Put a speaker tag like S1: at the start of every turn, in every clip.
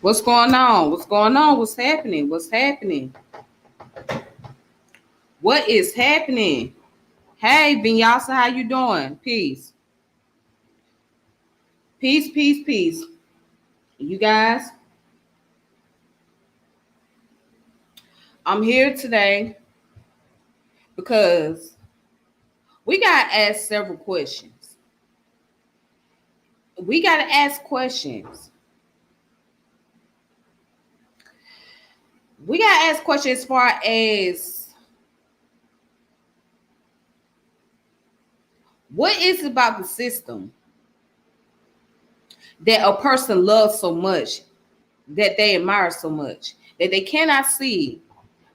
S1: What's going on? What's going on? What's happening? What's happening? What is happening? Hey, Vinyasa, how you doing? Peace. Peace, peace, peace. You guys, I'm here today because we got to ask several questions. We got to ask questions. We got to ask questions as far as what is it about the system that a person loves so much, that they admire so much, that they cannot see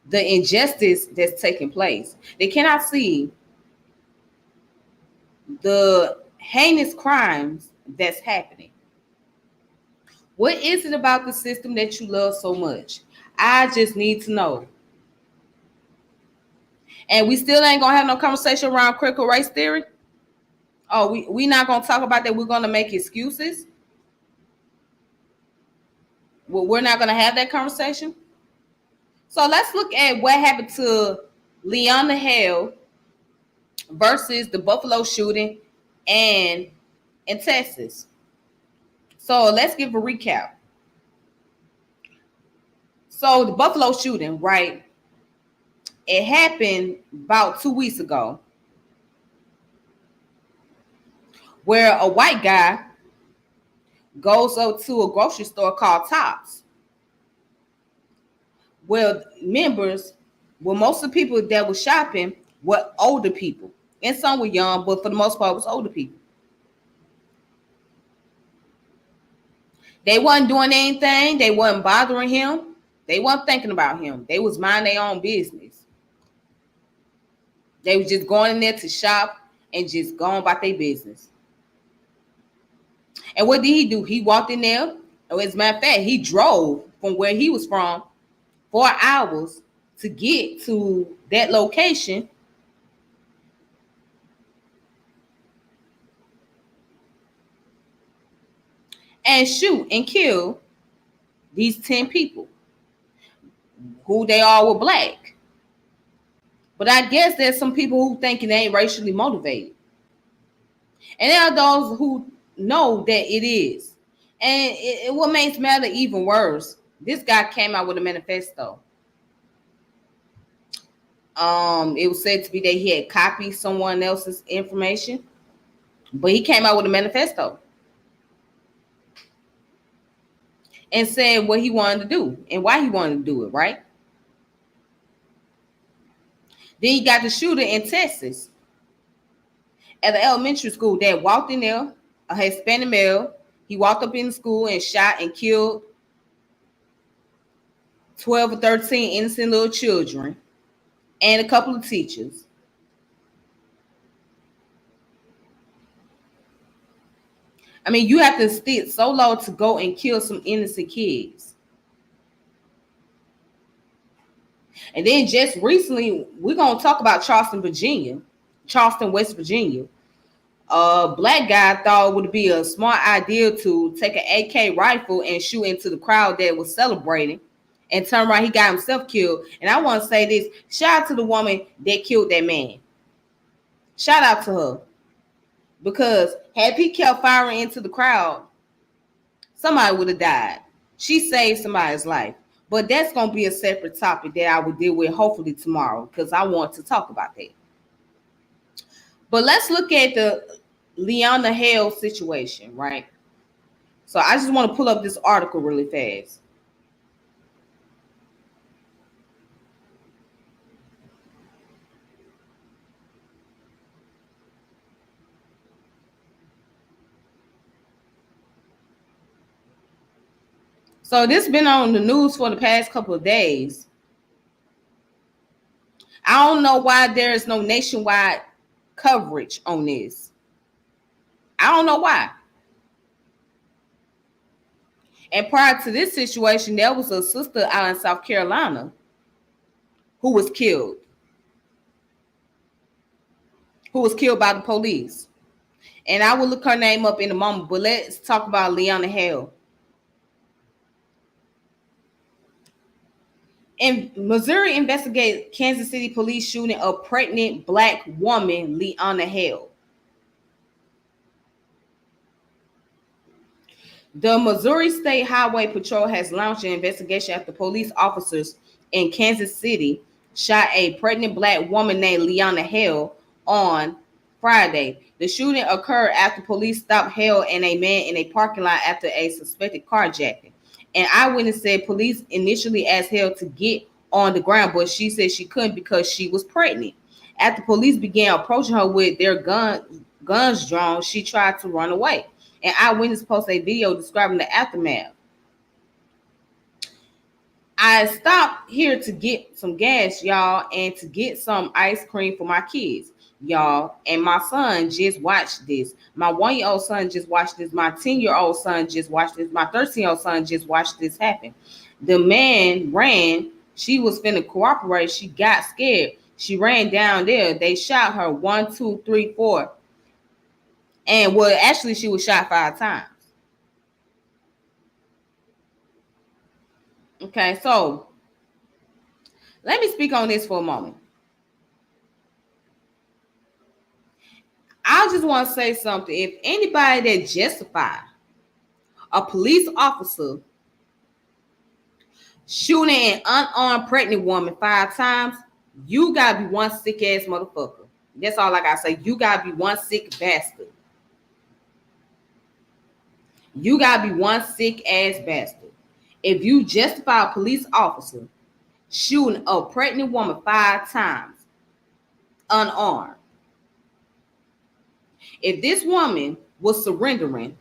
S1: the injustice that's taking place. They cannot see the heinous crimes that's happening. What is it about the system that you love so much? I just need to know. And we still ain't gonna have no conversation around critical race theory. Oh, we not gonna talk about that. We're gonna make excuses. Well, we're not gonna have that conversation. So let's look at what happened to Leonna Hale versus the Buffalo shooting and in Texas. So let's give a recap. So the Buffalo shooting, right? It happened about 2 weeks ago, where a white guy goes up to a grocery store called Tops. Well, most of the people that were shopping were older people, and some were young, but for the most part, it was older people. They wasn't doing anything. They wasn't bothering him. They wasn't thinking about him. They was minding their own business. They was just going in there to shop and just going about their business. And what did he do? He walked in there. As a matter of fact, he drove from where he was from 4 hours to get to that location. And shoot and kill these 10 people who they all were black. But I guess there's some people who thinking they ain't racially motivated. And there are those who know that it is. And what makes matter even worse, this guy came out with a manifesto. It was said to be that he had copied someone else's information, but he came out with a manifesto and said what he wanted to do and why he wanted to do it, right? Then you got the shooter in Texas at the elementary school that walked in there, a Hispanic male. He walked up in the school and shot and killed 12 or 13 innocent little children and a couple of teachers. I mean, you have to stick so low to go and kill some innocent kids. And then just recently, we're going to talk about Charleston, West Virginia. A black guy thought it would be a smart idea to take an AK rifle and shoot into the crowd that was celebrating and turn around. He got himself killed. And I want to say this, shout out to the woman that killed that man. Shout out to her. Because had he kept firing into the crowd, somebody would have died. She saved somebody's life. But that's going to be a separate topic that I will deal with hopefully tomorrow because I want to talk about that. But let's look at the Leonna Hale situation, right? So I just want to pull up this article really fast. So this has been on the news for the past couple of days. I don't know why there is no nationwide coverage on this. I don't know why. And prior to this situation, there was a sister out in South Carolina who was killed by the police. And I will look her name up in a moment, but let's talk about Leonna Hale. In Missouri investigate Kansas City police shooting a pregnant black woman, Leonna Hale. The Missouri State Highway Patrol has launched an investigation after police officers in Kansas City shot a pregnant black woman named Leonna Hale on Friday. The shooting occurred after police stopped Hale and a man in a parking lot after a suspected carjacking. An eyewitness said police initially asked Hale to get on the ground, but she said she couldn't because she was pregnant. After police began approaching her with their guns drawn, she tried to run away. An eyewitness posted a video describing the aftermath. I stopped here to get some gas, y'all, and to get some ice cream for my kids, y'all. And my son just watched this. My 1-year-old son just watched this. My 10-year-old son just watched this. My 13-year-old son just watched this happen. The man ran. She was finna cooperate. She got scared. She ran down there. They shot her 1, 2, 3, 4. And well, actually, she was shot 5 times. Okay, so let me speak on this for a moment. I just want to say something. If anybody that justify a police officer shooting an unarmed pregnant woman 5 times, you gotta be one sick ass motherfucker. That's all I gotta say. You gotta be one sick bastard. You gotta be one sick ass bastard. If you justify a police officer shooting a pregnant woman 5 times unarmed, if this woman was surrendering,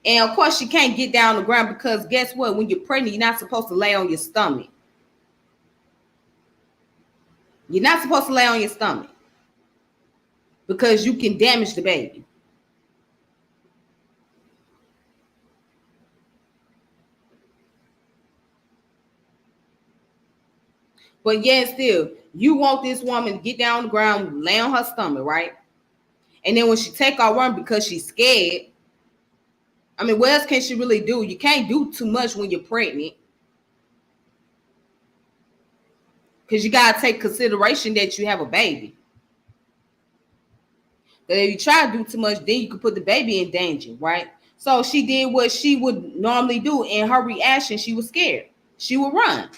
S1: and of course she can't get down on the ground because guess what? When you're pregnant, you're not supposed to lay on your stomach. You're not supposed to lay on your stomach because you can damage the baby. But yet still, you want this woman to get down on the ground, lay on her stomach, right? And then when she take off run because she's scared, I mean, what else can she really do? You can't do too much when you're pregnant because you got to take consideration that you have a baby. But if you try to do too much, then you could put the baby in danger, right? So she did what she would normally do. In her reaction, she was scared. She would run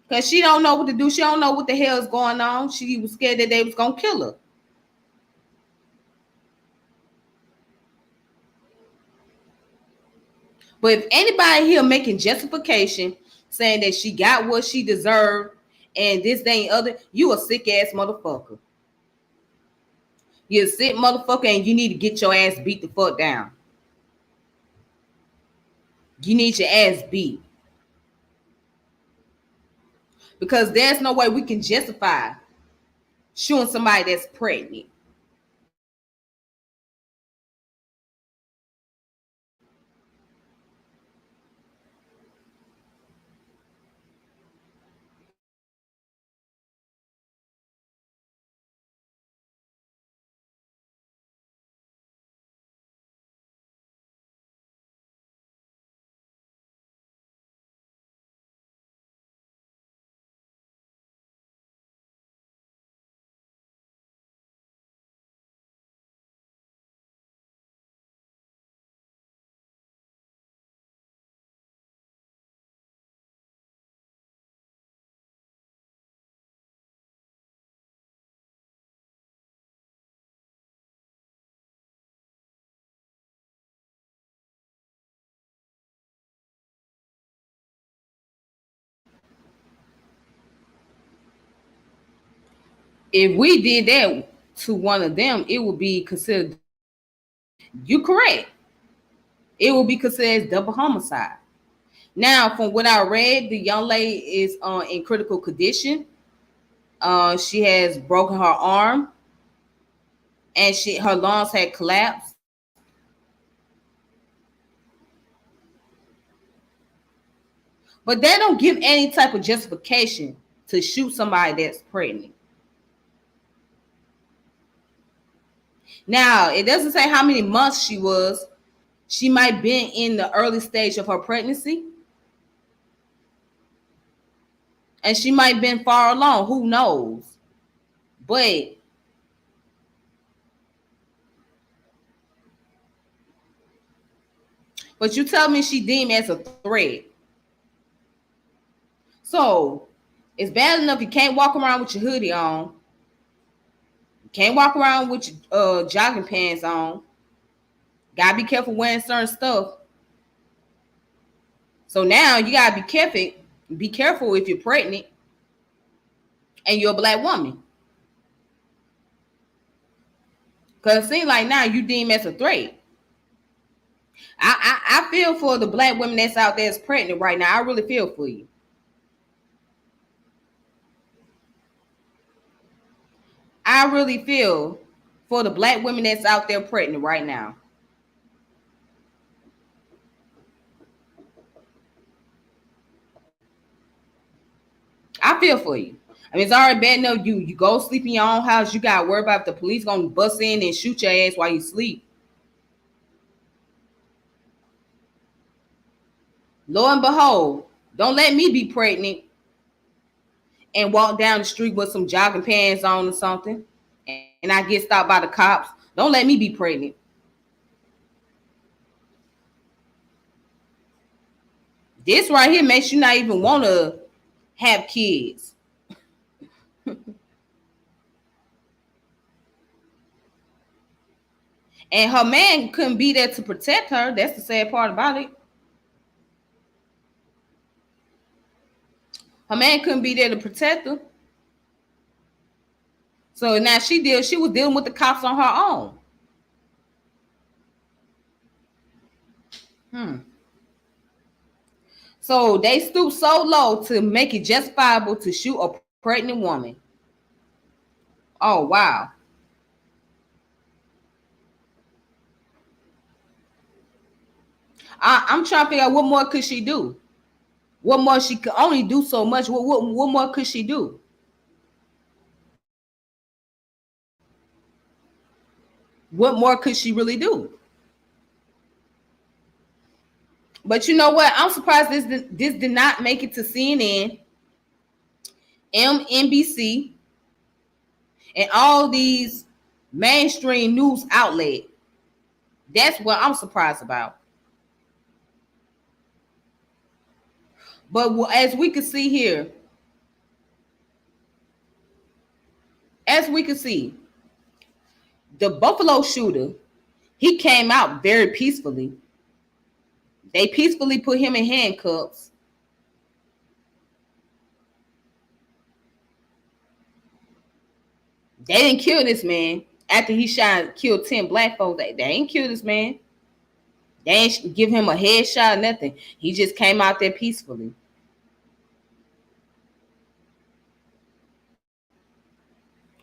S1: because she don't know what to do. She don't know what the hell is going on. She was scared that they was going to kill her. But if anybody here making justification saying that she got what she deserved and this, that, and other, you a sick ass motherfucker. You're a sick motherfucker and you need to get your ass beat the fuck down. You need your ass beat. Because there's no way we can justify shooting somebody that's pregnant. If we did that to one of them, it would be considered, you correct. It will be considered as double homicide. Now, from what I read, the young lady is in critical condition. She has broken her arm, and her lungs had collapsed. But that don't give any type of justification to shoot somebody that's pregnant. Now, it doesn't say how many months she was. She might have been in the early stage of her pregnancy. And she might have been far along. Who knows? But you tell me she deemed as a threat. So it's bad enough you can't walk around with your hoodie on. You can't walk around with your jogging pants on. Gotta be careful wearing certain stuff. So now you gotta be careful. Be careful if you're pregnant and you're a black woman. Cause it seems like now you deem as a threat. I feel for the black women that's out there that's pregnant right now. I really feel for you. I really feel for the black women that's out there pregnant right now. I feel for you. I mean, it's already bad enough you go sleep in your own house. You got to worry about if the police gonna bust in and shoot your ass while you sleep. Lo and behold, don't let me be pregnant and walk down the street with some jogging pants on or something, and I get stopped by the cops. Don't let me be pregnant. This right here makes you not even want to have kids. And her man couldn't be there to protect her. That's the sad part about it. Her man couldn't be there to protect her. So now she was dealing with the cops on her own. So they stooped so low to make it justifiable to shoot a pregnant woman. Oh, wow. I'm trying to figure out what more could she do. What more she could only do so much. What more could she do? What more could she really do? But you know what? I'm surprised this did not make it to CNN, MNBC, and all these mainstream news outlets. That's what I'm surprised about. But as we can see here, the Buffalo shooter, he came out very peacefully. They peacefully put him in handcuffs. They didn't kill this man after he killed 10 black folks. They ain't kill this man. They ain't give him a headshot, nothing. He just came out there peacefully.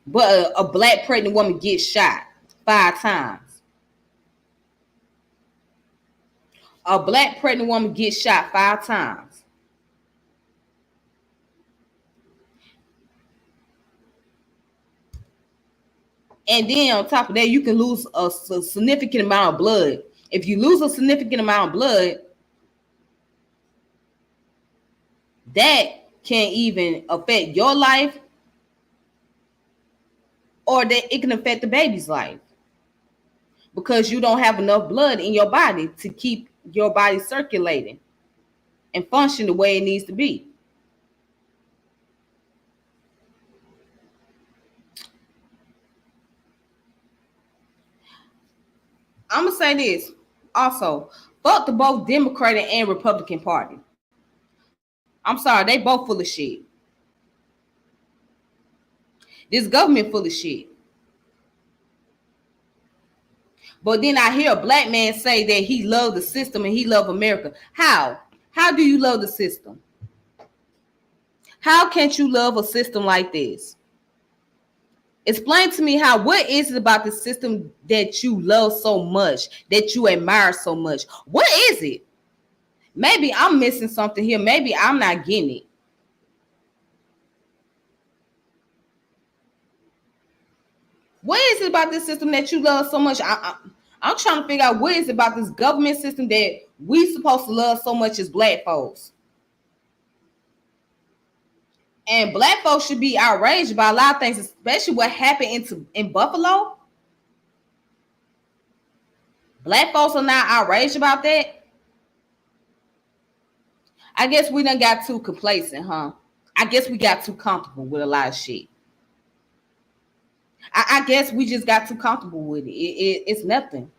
S1: But a black pregnant woman gets shot 5 times. A black pregnant woman gets shot 5 times. And then on top of that, you can lose a significant amount of blood. If you lose a significant amount of blood, that can even affect your life, or that it can affect the baby's life, because you don't have enough blood in your body to keep your body circulating and function the way it needs to be. I'm gonna say this also. Fuck the both Democratic and Republican Party. I'm sorry, they both full of shit. This government full of shit. But then I hear a black man say that he loved the system and he loved America. How? How do you love the system? How can't you love a system like this? Explain to me what is it about the system that you love so much, that you admire so much? What is it? Maybe I'm missing something here. Maybe I'm not getting it. What is it about this system that you love so much? I'm trying to figure out what is it about this government system that we supposed to love so much as black folks. And black folks should be outraged about a lot of things, especially what happened in Buffalo. Black folks are not outraged about that. I guess we done got too complacent, huh? I guess we got too comfortable with a lot of shit. I guess we just got too comfortable with it. It's nothing.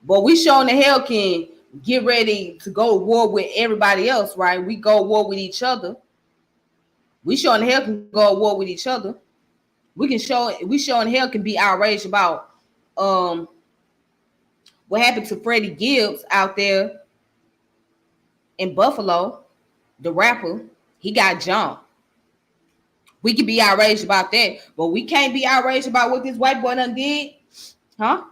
S1: But we showing the hell can get ready to go to war with everybody else, right? We go to war with each other. We showing the hell can go to war with each other. We showing hell can be outraged about what happened to Freddie Gibbs out there in Buffalo, the rapper. He got jumped. We can be outraged about that, but we can't be outraged about what this white boy done did, huh?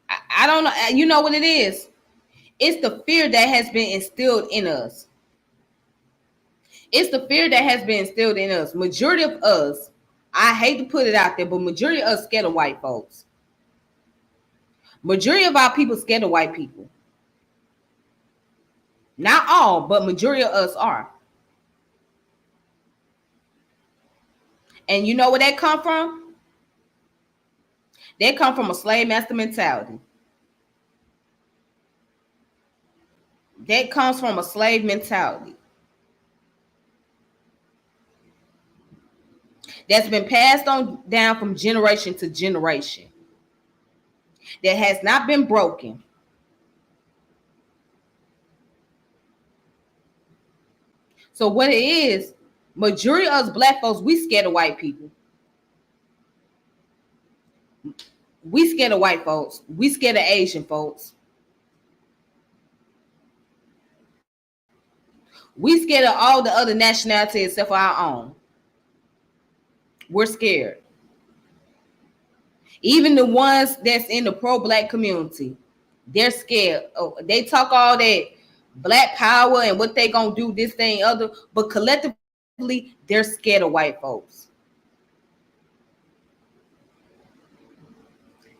S1: I don't know. You know what it is? It's the fear that has been instilled in us. It's the fear that has been instilled in us. Majority of us, I hate to put it out there, but majority of us scared of white folks. Majority of our people scared of white people. Not all, but majority of us are. And you know where that come from? That come from a slave master mentality. That comes from a slave mentality. That's been passed on down from generation to generation. That has not been broken. So what it is, majority of us black folks, we scared of white people. We scared of white folks. We scared of Asian folks. We scared of all the other nationalities except for our own. We're scared. Even the ones that's in the pro-black community, they're scared. Oh, they talk all that black power and what they gonna do, this thing, other, but collectively, they're scared of white folks.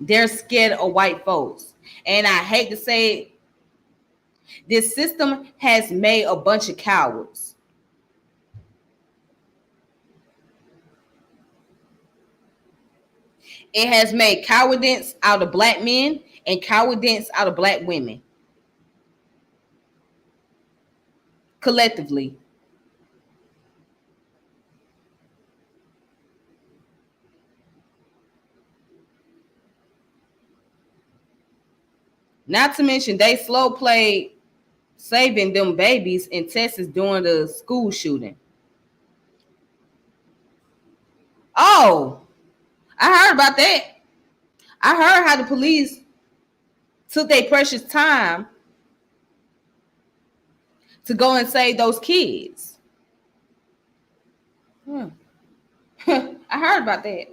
S1: They're scared of white folks. And I hate to say it, this system has made a bunch of cowards. It has made cowardice out of black men and cowardice out of black women. Collectively. Not to mention they slow played saving them babies in Texas during the school shooting. Oh, I heard about that. I heard how the police took their precious time to go and save those kids. I heard about that.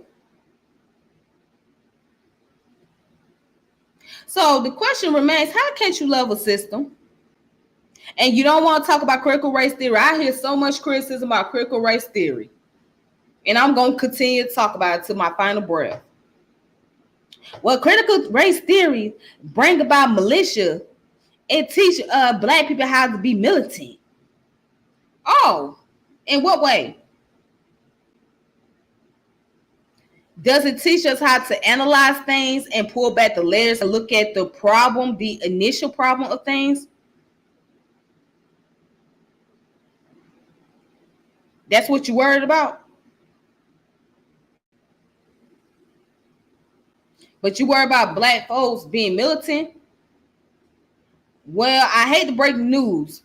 S1: So the question remains, how can't you love a system and you don't want to talk about critical race theory? I hear so much criticism about critical race theory, and I'm going to continue to talk about it to my final breath. Well, critical race theory bring about militia and teach black people how to be militant. Oh, in what way? Does it teach us how to analyze things and pull back the layers and look at the problem, the initial problem of things? That's what you're worried about? But you worry about black folks being militant? Well, I hate to break the news,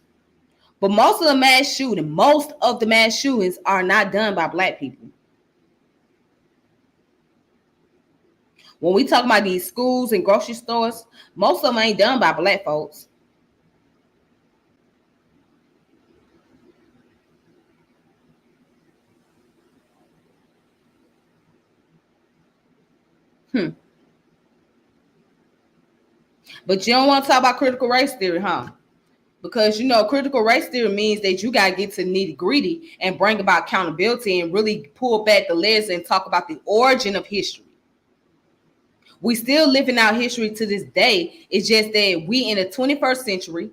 S1: but most of the mass shootings are not done by black people. When we talk about these schools and grocery stores, most of them ain't done by black folks. But you don't want to talk about critical race theory, huh? Because, you know, critical race theory means that you got to get to nitty gritty and bring about accountability and really pull back the layers and talk about the origin of history. We still living out history to this day. It's just that we in the 21st century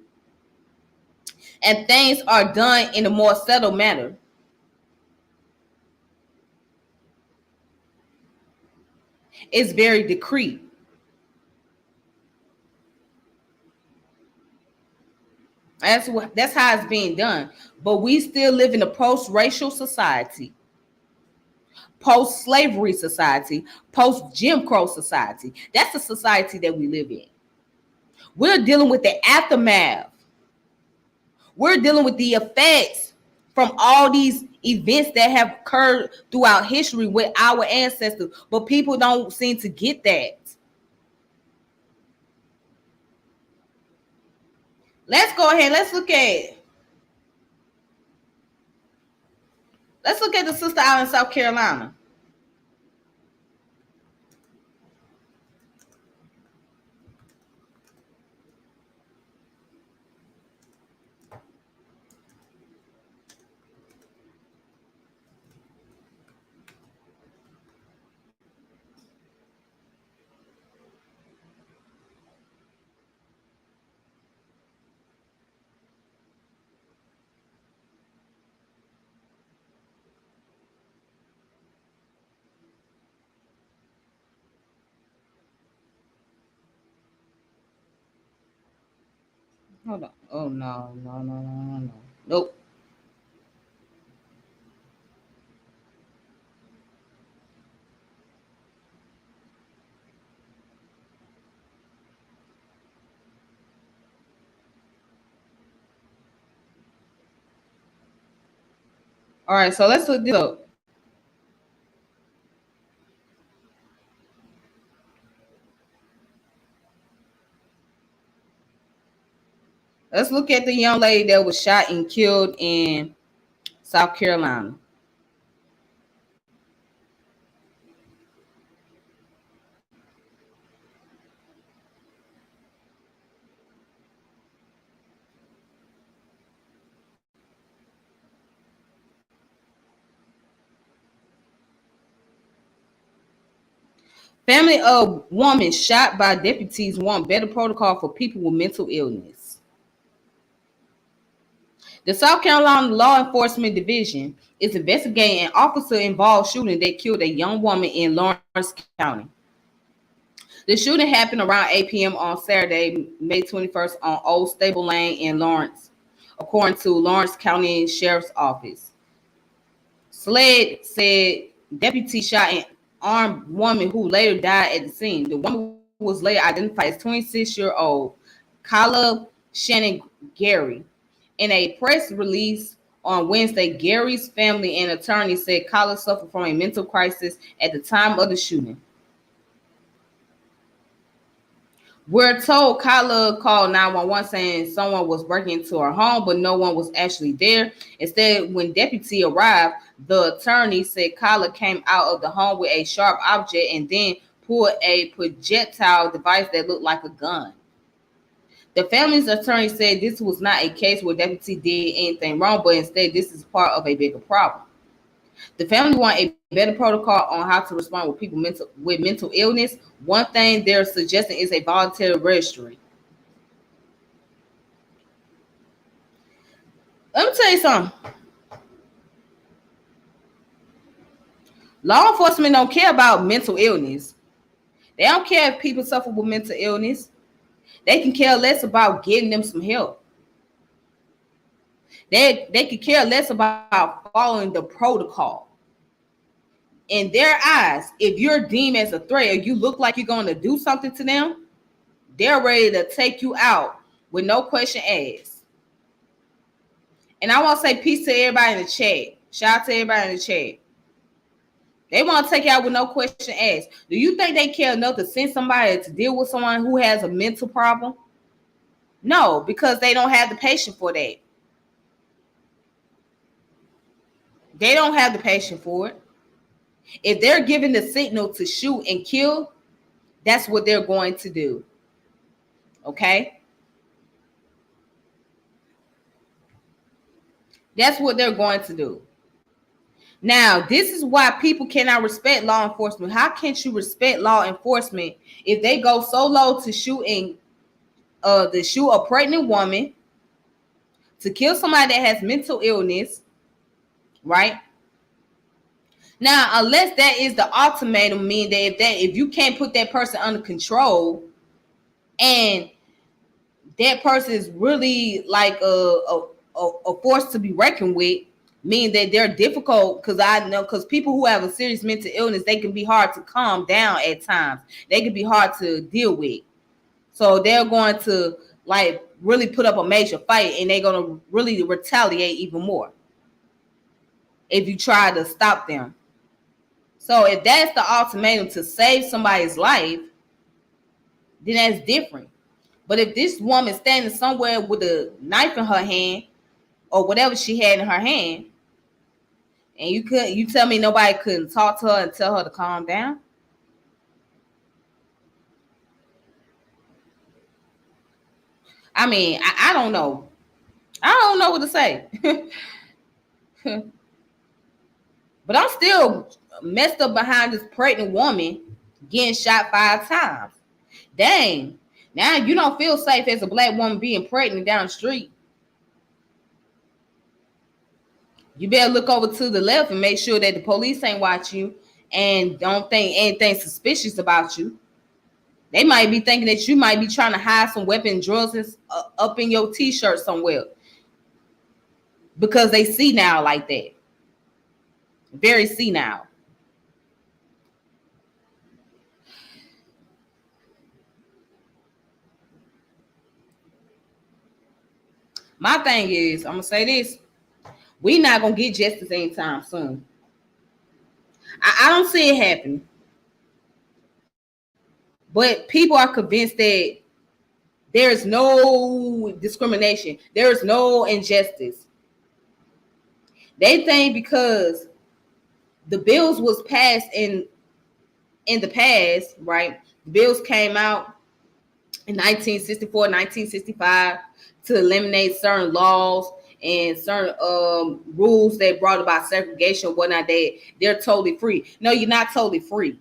S1: and things are done in a more settled manner. It's very discreet. That's how it's being done. But we still live in a post-racial society, post-slavery society, post-Jim Crow society. That's the society that we live in. We're dealing with the aftermath. We're dealing with the effects from all these events that have occurred throughout history with our ancestors, but people don't seem to get that. Let's go ahead. Let's look at the sister out in South Carolina. Hold on. Oh no, no, no, no, no, no. Nope. All right, so let's look this up. Let's look at the young lady that was shot and killed in South Carolina. Family of woman shot by deputies want better protocol for people with mental illness. The South Carolina Law Enforcement Division is investigating an officer-involved shooting that killed a young woman in Lawrence County. The shooting happened around 8 p.m. on Saturday, May 21st on Old Stable Lane in Lawrence, according to Lawrence County Sheriff's Office. SLED said deputy shot an armed woman who later died at the scene. The woman was later identified as 26-year-old Kyla Shannon Gary. In a press release on Wednesday, Gary's family and attorney said Kyla suffered from a mental crisis at the time of the shooting. We're told Kyla called 911 saying someone was breaking into her home, but no one was actually there. Instead, when deputy arrived, the attorney said Kyla came out of the home with a sharp object and then pulled a projectile device that looked like a gun. The family's attorney said this was not a case where deputy did anything wrong, but instead this is part of a bigger problem. The family want a better protocol on how to respond with people with mental illness. One thing they're suggesting is a voluntary registry. Let me tell you something. Law enforcement don't care about mental illness. They don't care if people suffer with mental illness. They can care less about getting them some help. They could care less about following the protocol. In their eyes, if you're deemed as a threat or you look like you're going to do something to them, they're ready to take you out with no question asked. And I want to say peace to everybody in the chat. Shout out to everybody in the chat. They want to take you out with no question asked. Do you think they care enough to send somebody to deal with someone who has a mental problem? No, because they don't have the patience for that. They don't have the patience for it. If they're given the signal to shoot and kill, that's what they're going to do. Okay? That's what they're going to do. Now, this is why people cannot respect law enforcement. How can't you respect law enforcement if they go so low to shoot a pregnant woman, to kill somebody that has mental illness, right? Now, unless that is the ultimatum, mean that if you can't put that person under control, and that person is really like a force to be reckoned with, mean that they're difficult, because I know, because people who have a serious mental illness, they can be hard to calm down at times. They can be hard to deal with. So they're going to like really put up a major fight, and they're going to really retaliate even more if you try to stop them. So if that's the ultimatum, to save somebody's life, then that's different. But if this woman standing somewhere with a knife in her hand or whatever she had in her hand, and you tell me nobody couldn't talk to her and tell her to calm down? I mean, I don't know. I don't know what to say. But I'm still messed up behind this pregnant woman getting shot 5 times. Dang. Now you don't feel safe as a black woman being pregnant down the street. You better look over to the left and make sure that the police ain't watching you and don't think anything suspicious about you. They might be thinking that you might be trying to hide some weapon drugs up in your t-shirt somewhere, because they see now like that. Very see now. My thing is, I'm gonna say this: we not gonna get justice anytime soon. I don't see it happening, but people are convinced that there is no discrimination, there is no injustice. They think because the bills was passed in the past, right? The bills came out in 1964, 1965 to eliminate certain laws and certain rules that brought about segregation, whatnot, that they're totally free. No, you're not totally free.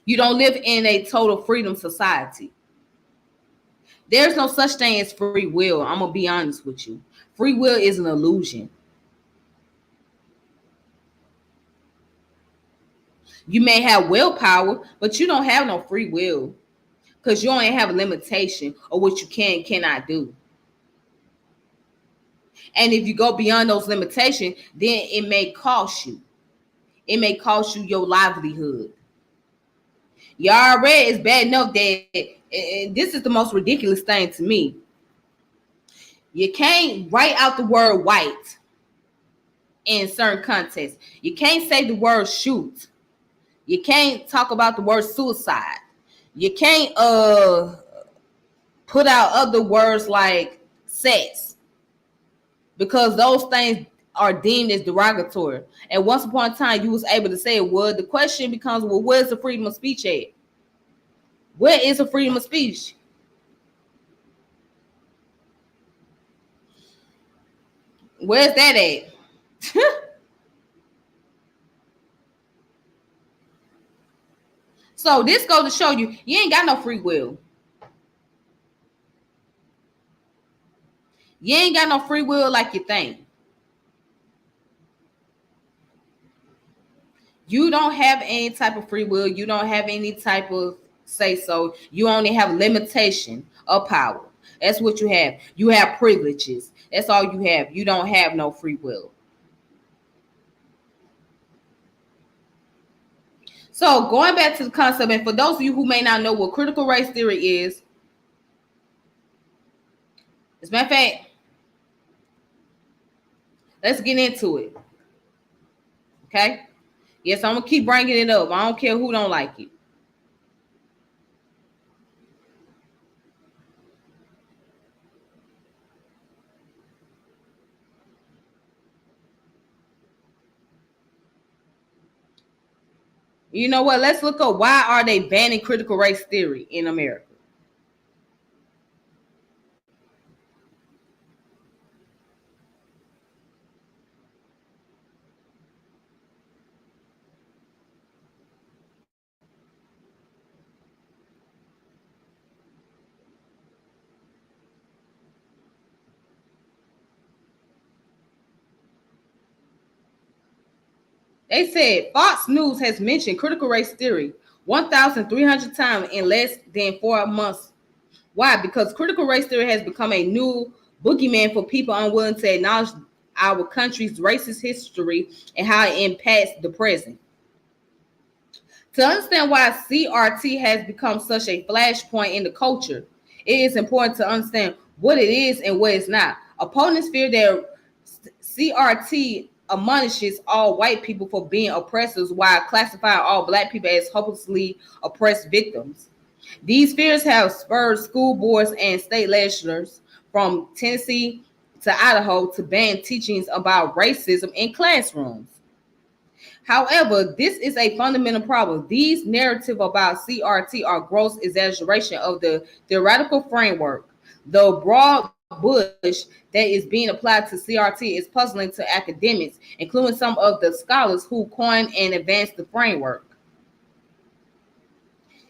S1: You don't live in a total freedom society. There's no such thing as free will. I'm going to be honest with you. Free will is an illusion. You may have willpower, but you don't have no free will, because you only have a limitation of what you can and cannot do. And if you go beyond those limitations, then it may cost you. It may cost you your livelihood. You already, it's bad enough that this is the most ridiculous thing to me. You can't write out the word white in certain contexts. You can't say the word shoot. You can't talk about the word suicide. You can't put out other words like sex, because those things are deemed as derogatory. And once upon a time, you was able to say it. Well, the question becomes, well, where's the freedom of speech at? Where is the freedom of speech? Where's that at? So this goes to show you, you ain't got no free will. You ain't got no free will like you think. You don't have any type of free will. You don't have any type of say so. You only have limitation of power. That's what you have. You have privileges. That's all you have. You don't have no free will. So going back to the concept, and for those of you who may not know what critical race theory is, as a matter of fact, let's get into it. Okay? Yes, I'm gonna keep bringing it up. I don't care who don't like it. You know what? Let's look up, why are they banning critical race theory in America? They said Fox News has mentioned critical race theory 1,300 times in less than 4 months. Why? Because critical race theory has become a new boogeyman for people unwilling to acknowledge our country's racist history and how it impacts the present. To understand why CRT has become such a flashpoint in the culture, it is important to understand what it is and what it's not. Opponents fear that CRT admonishes all white people for being oppressors while classifying all black people as hopelessly oppressed victims. These fears have spurred school boards and state legislatures from Tennessee to Idaho to ban teachings about racism in classrooms. However, this is a fundamental problem. These narratives about CRT are gross exaggeration of the theoretical framework. The broad bush that is being applied to CRT is puzzling to academics, including some of the scholars who coined and advanced the framework.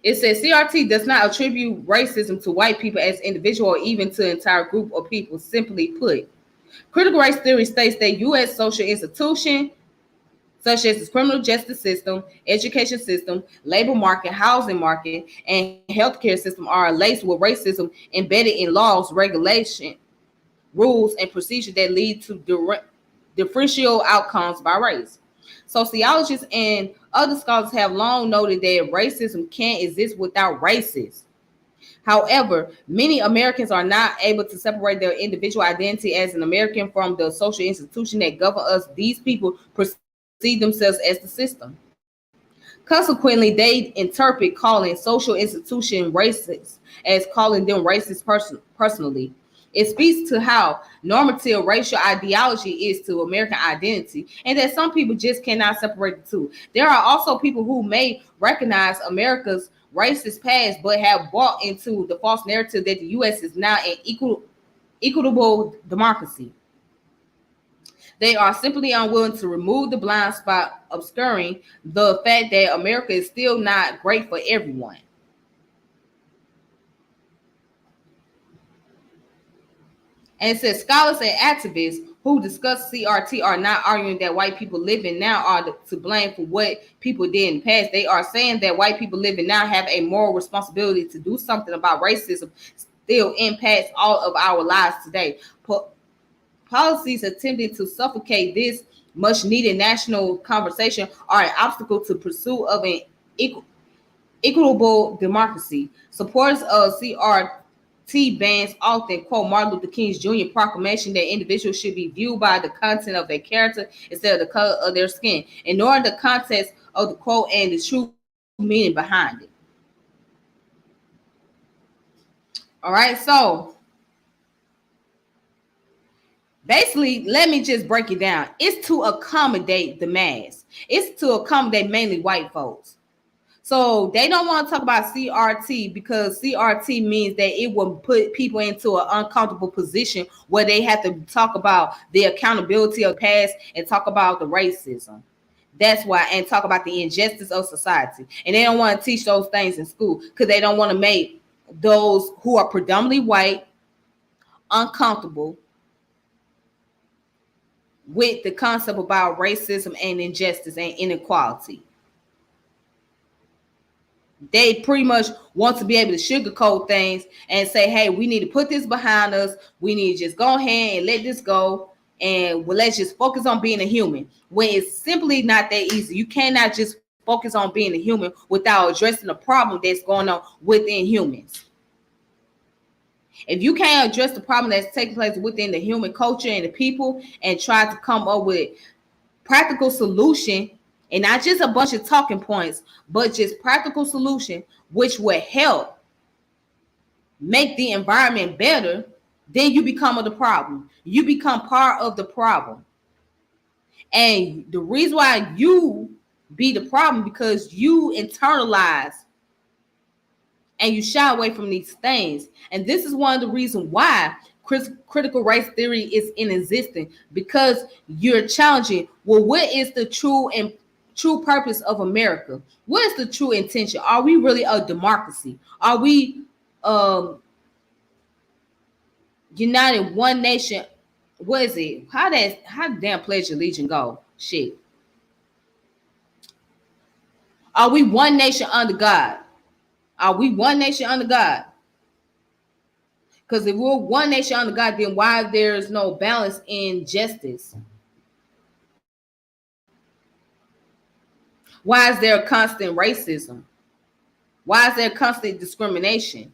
S1: It says CRT does not attribute racism to white people as individual or even to an entire group of people. Simply put, critical race theory states that U.S. social institutions such as the criminal justice system, education system, labor market, housing market, and healthcare system are laced with racism embedded in laws, regulation, rules, and procedures that lead to differential outcomes by race. Sociologists and other scholars have long noted that racism can't exist without racists. However, many Americans are not able to separate their individual identity as an American from the social institution that govern us. These people perceive themselves as the system. Consequently, they interpret calling social institutions racist as calling them racist personally. It speaks to how normative racial ideology is to American identity, and that some people just cannot separate the two. There are also people who may recognize America's racist past, but have bought into the false narrative that the U.S. is now an equitable democracy. They are simply unwilling to remove the blind spot obscuring the fact that America is still not great for everyone. And it says scholars and activists who discuss CRT are not arguing that white people living now are to blame for what people did in the past. They are saying that white people living now have a moral responsibility to do something about racism still impacts all of our lives today. Policies attempting to suffocate this much needed national conversation are an obstacle to pursuit of an equitable democracy. Supporters of CRT bans often quote Martin Luther King's Jr. proclamation that individuals should be viewed by the content of their character instead of the color of their skin, ignoring the context of the quote and the true meaning behind it. All right, so basically, let me just break it down. It's to accommodate the mass. It's to accommodate mainly white folks. So they don't want to talk about CRT because CRT means that it will put people into an uncomfortable position where they have to talk about the accountability of the past and talk about the racism. That's why, and talk about the injustice of society. And they don't want to teach those things in school because they don't want to make those who are predominantly white uncomfortable with the concept about racism and injustice and inequality. They pretty much want to be able to sugarcoat things and say, hey, we need to put this behind us. We need to just go ahead and let this go. And well, let's just focus on being a human. When it's simply not that easy. You cannot just focus on being a human without addressing the problem that's going on within humans. If you can't address the problem that's taking place within the human culture and the people and try to come up with practical solution and not just a bunch of talking points, but just practical solution which will help make the environment better, then you become the problem. You become part of the problem. And the reason why you be the problem because you internalize and you shy away from these things. And this is one of the reasons why critical race theory is in existence, because you're challenging, well, what is the true purpose of America? What is the true intention? Are we really a democracy? Are we united one nation? What is it? How the damn Pledge of Allegiance go? Shit. Are we one nation under God? Are we one nation under God? Because if we're one nation under God, then why there's no balance in justice? Why is there constant racism? Why is there constant discrimination?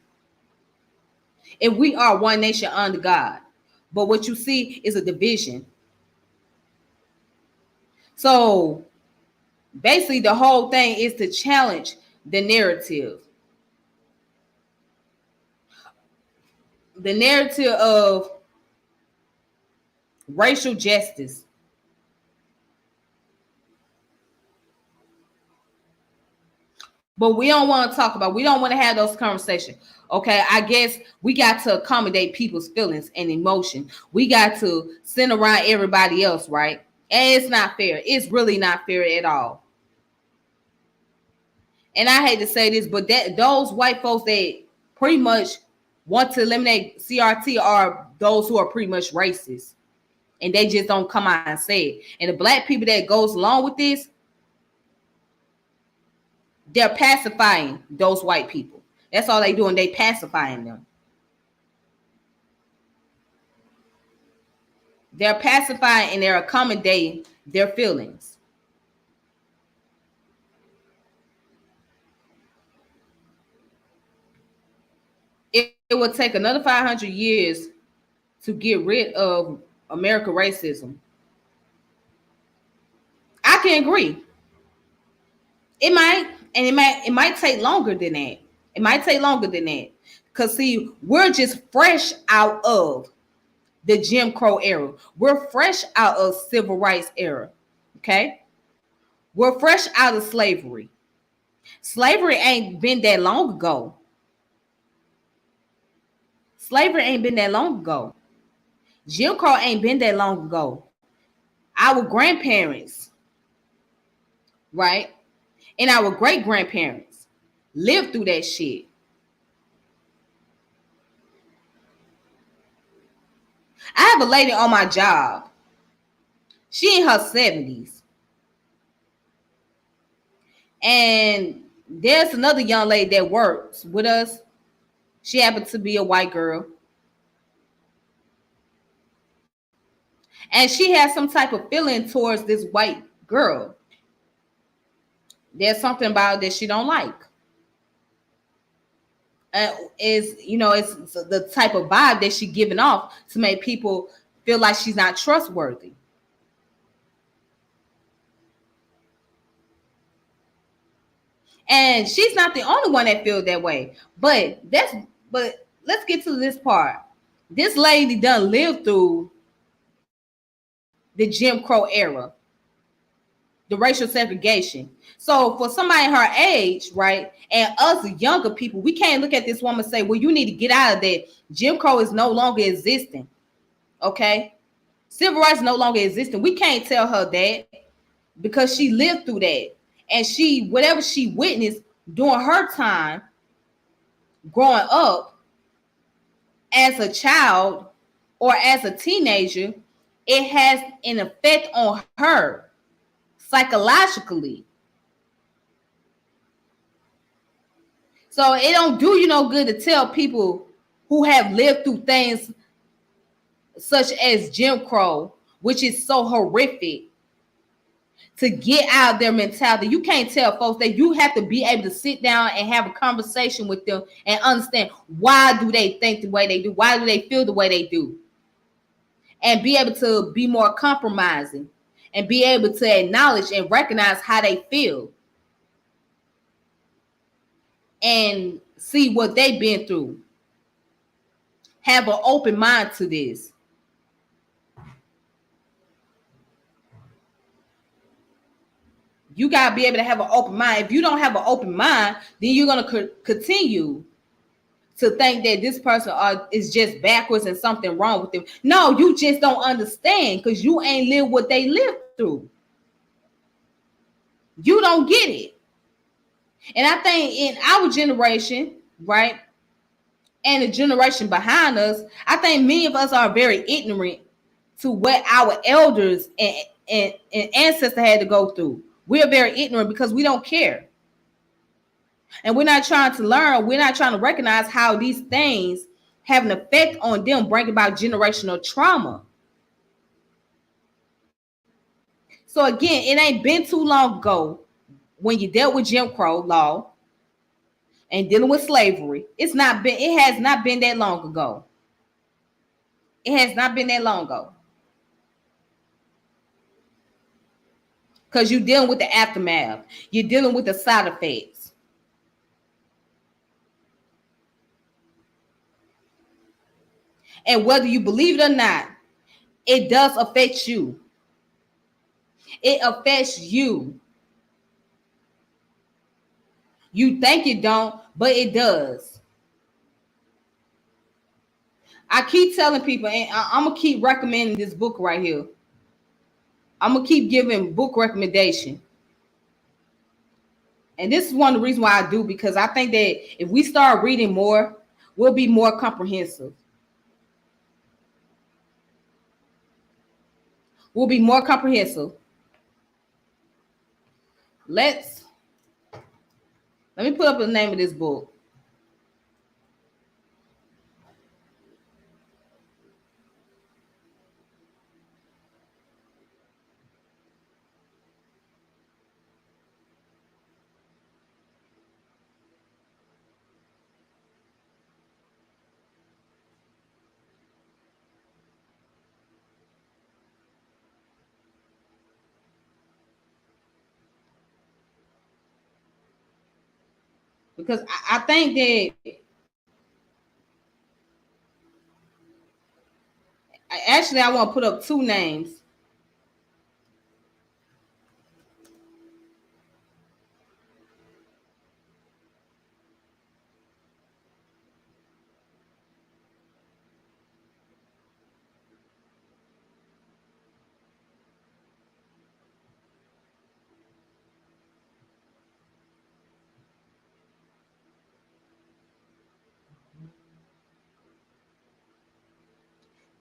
S1: If we are one nation under God, but what you see is a division. So basically, the whole thing is to challenge the narrative of racial justice. But we don't want to talk about, we don't want to have those conversations. Okay, I guess we got to accommodate people's feelings and emotion. We got to send around everybody else, right? And it's not fair. It's really not fair at all. And I hate to say this, but that those white folks that pretty much want to eliminate CRT are those who are pretty much racist. And they just don't come out and say it. And the black people that goes along with this, they're pacifying those white people. That's all they doing. They pacifying them. They're pacifying and they're accommodating their feelings. It would take another 500 years to get rid of American racism. I can agree. It might, and it might take longer than that. It might take longer than that. Because see, we're just fresh out of the Jim Crow era. We're fresh out of civil rights era. Okay? We're fresh out of slavery. Slavery ain't been that long ago. Slavery ain't been that long ago. Jim Crow ain't been that long ago. Our grandparents, right? And our great grandparents lived through that shit. I have a lady on my job. She in her 70s. And there's another young lady that works with us. She happens to be a white girl. And she has some type of feeling towards this white girl. There's something about it that she don't like. It's the type of vibe that she's giving off to make people feel like she's not trustworthy. And she's not the only one that feels that way. But let's get to this part. This lady done lived through the Jim Crow era, the racial segregation. So for somebody her age, right, and us younger people, we can't look at this woman and say, well, you need to get out of that. Jim Crow is no longer existing. Okay? Civil rights no longer existing. We can't tell her that because she lived through that. And she, whatever she witnessed during her time growing up as a child or as a teenager, it has an effect on her psychologically. So it don't do you no good to tell people who have lived through things such as Jim Crow, which is so horrific, to get out of their mentality. You can't tell folks that. You have to be able to sit down and have a conversation with them and understand why do they think the way they do, why do they feel the way they do, and be able to be more compromising and be able to acknowledge and recognize how they feel and see what they've been through. Have an open mind to this. You got to be able to have an open mind. If you don't have an open mind, then you're going to continue to think that this person is just backwards and something wrong with them. No, you just don't understand because you ain't lived what they lived through. You don't get it. And I think in our generation, right, and the generation behind us, I think many of us are very ignorant to what our elders and ancestors had to go through. We're very ignorant because we don't care. And we're not trying to learn, we're not trying to recognize how these things have an effect on them, bring about generational trauma. So again, it ain't been too long ago when you dealt with Jim Crow law and dealing with slavery. It has not been that long ago. It has not been that long ago. Because you're dealing with the aftermath. You're dealing with the side effects. And whether you believe it or not, it does affect you. It affects you. You think it don't, but it does. I keep telling people, and I'm going to keep recommending this book right here. I'm going to keep giving book recommendation. And this is one of the reasons why I do, because I think that if we start reading more, we'll be more comprehensive. We'll be more comprehensive. Let me put up the name of this book. Because I think that actually I want to put up two names.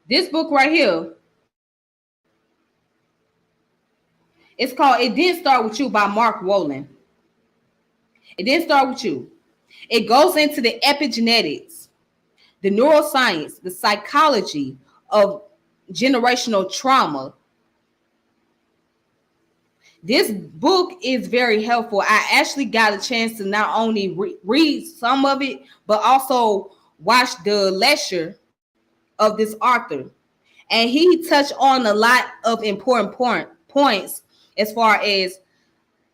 S1: This book right here, it's called It Didn't Start With You by Mark Wolin. It didn't start with you. It goes into the epigenetics, the neuroscience, the psychology of generational trauma. This book is very helpful. I actually got a chance to not only read some of it, but also watch the lecture of this author. And he touched on a lot of important points as far as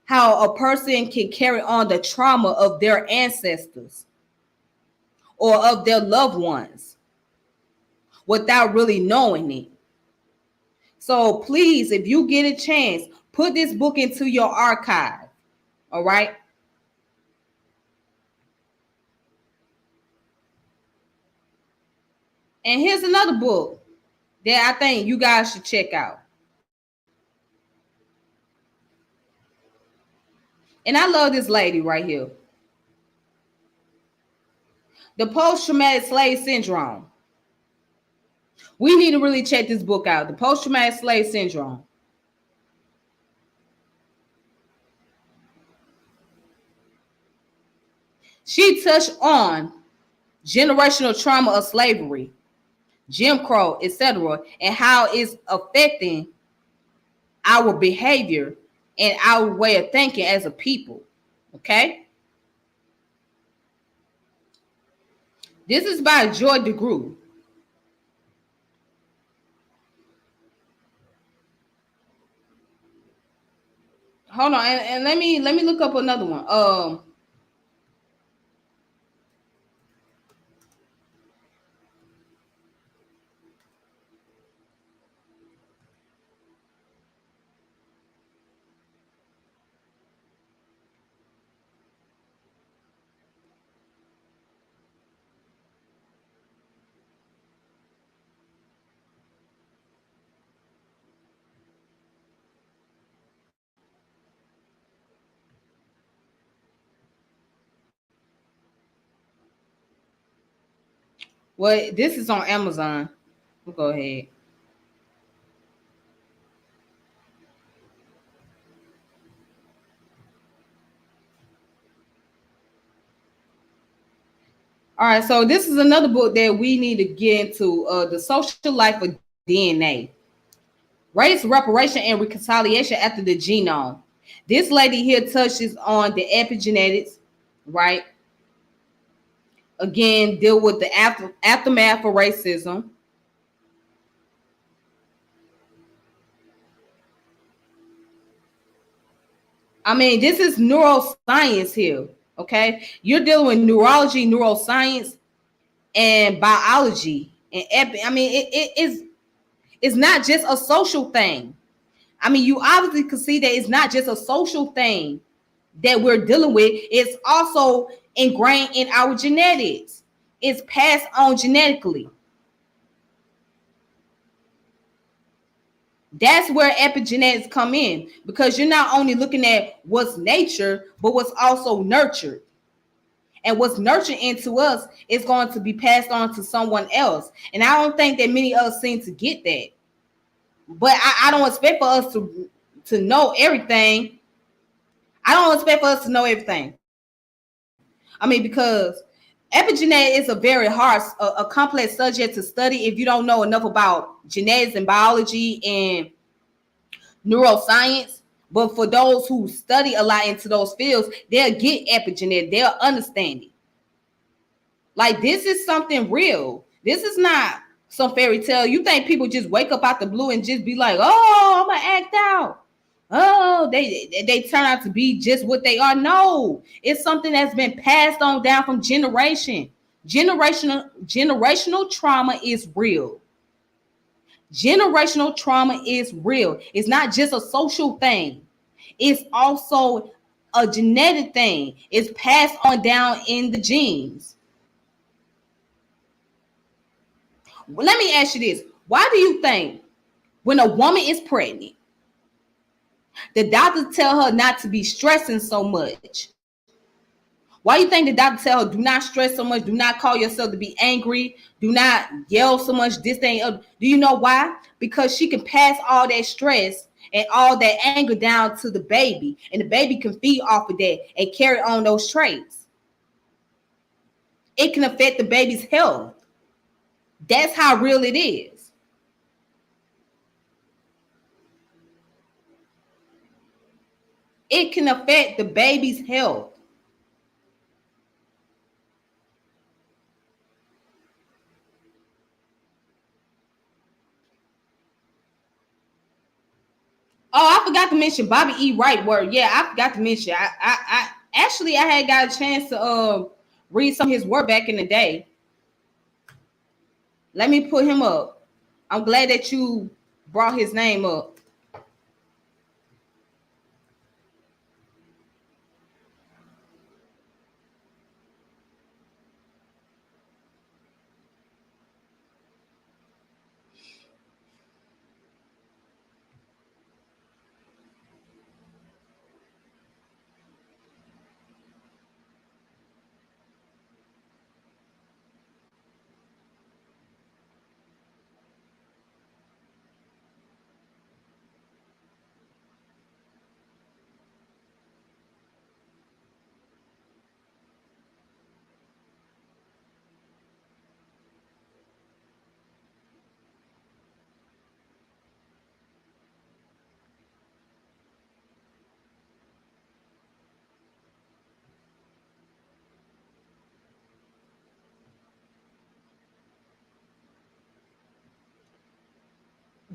S1: how a person can carry on the trauma of their ancestors or of their loved ones without really knowing it. So please, if you get a chance, put this book into your archive. All right. And here's another book that I think you guys should check out. And I love this lady right here. The Post-Traumatic Slave Syndrome. We need to really check this book out. The Post-Traumatic Slave Syndrome. She touched on generational trauma of slavery, Jim Crow, etc., and how it's affecting our behavior and our way of thinking as a people. Okay? This is by Joy DeGruy. Hold on, and let me look up another one. Well, this is on Amazon. We'll go ahead. All right, so this is another book that we need to get into, The Social Life of DNA. Race, reparation, and reconciliation after the genome. This lady here touches on the epigenetics, right? Again, deal with the aftermath of racism. I mean, this is neuroscience here, okay? You're dealing with neurology, neuroscience, and biology. I mean, it's not just a social thing. I mean, you obviously can see that it's not just a social thing that we're dealing with. It's also ingrained in our genetics. It's passed on genetically. That's where epigenetics come in, because you're not only looking at what's nature, but what's also nurtured. And what's nurtured into us is going to be passed on to someone else. And I don't think that many of us seem to get that. But I don't expect for us to know everything. I don't expect for us to know everything. I mean, because epigenetics is a very hard, a complex subject to study if you don't know enough about genetics and biology and neuroscience. But for those who study a lot into those fields, they'll get epigenetics. They'll understand it. Like, this is something real. This is not some fairy tale. You think people just wake up out the blue and just be like, oh, I'm gonna act out. Oh, they turn out to be just what they are. No, it's something that's been passed on down from generation. Generational trauma is real. Generational trauma is real. It's not just a social thing. It's also a genetic thing. It's passed on down in the genes. Let me ask you this. Why do you think when a woman is pregnant, the doctors tell her not to be stressing so much? Why do you think the doctor tell her, do not stress so much, do not call yourself to be angry, do not yell so much, this thing? Do you know why? Because she can pass all that stress and all that anger down to the baby, and the baby can feed off of that and carry on those traits. It can affect the baby's health. That's how real it is. It can affect the baby's health. Oh, I forgot to mention Bobby E. Wright word. Yeah, I forgot to mention. I actually I had got a chance to read some of his work back in the day. Let me put him up. I'm glad that you brought his name up.